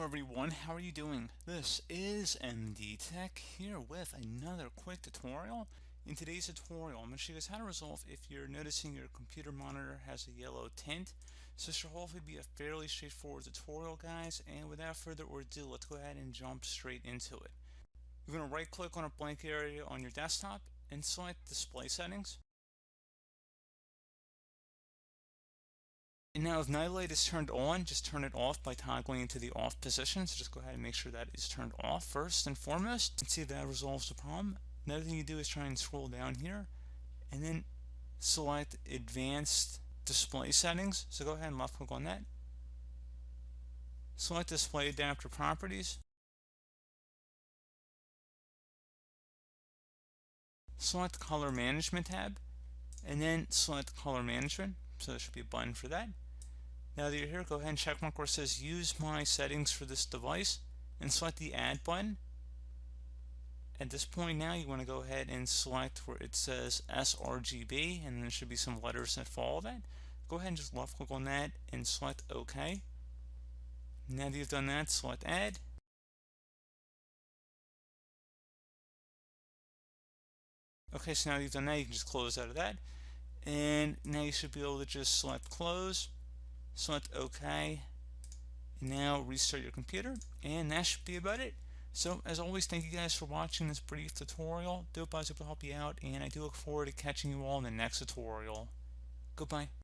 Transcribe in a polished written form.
everyone, how are you doing? This is MD Tech here with another quick tutorial. In today's tutorial, I'm going to show you guys how to resolve if you're noticing your computer monitor has a yellow tint. So this should hopefully be a fairly straightforward tutorial, guys, and without further ado, let's go ahead and jump straight into it. You're going to right click on a blank area on your desktop and select Display Settings. And now if night light is turned on, just turn it off by toggling into the off position. So just go ahead and make sure that is turned off first and foremost and see if that resolves the problem. Another thing you do is try and scroll down here and then select Advanced Display Settings. So go ahead and left click on that. Select Display Adapter Properties. Select Color Management tab and then select Color Management. So there should be a button for that. Now that you're here, go ahead and check mark where it says Use My Settings for this device and select the Add button. At this point now, you want to go ahead and select where it says sRGB, and there should be some letters that follow that. Go ahead and just left click on that and select OK. Now that you've done that, select Add. Okay, so now that you've done that, you can just close out of that. And now you should be able to just select Close. Select OK, and now restart your computer, and that should be about it. So as always, thank you guys for watching this brief tutorial. I hope I was able to help you out, and I do look forward to catching you all in the next tutorial. Goodbye.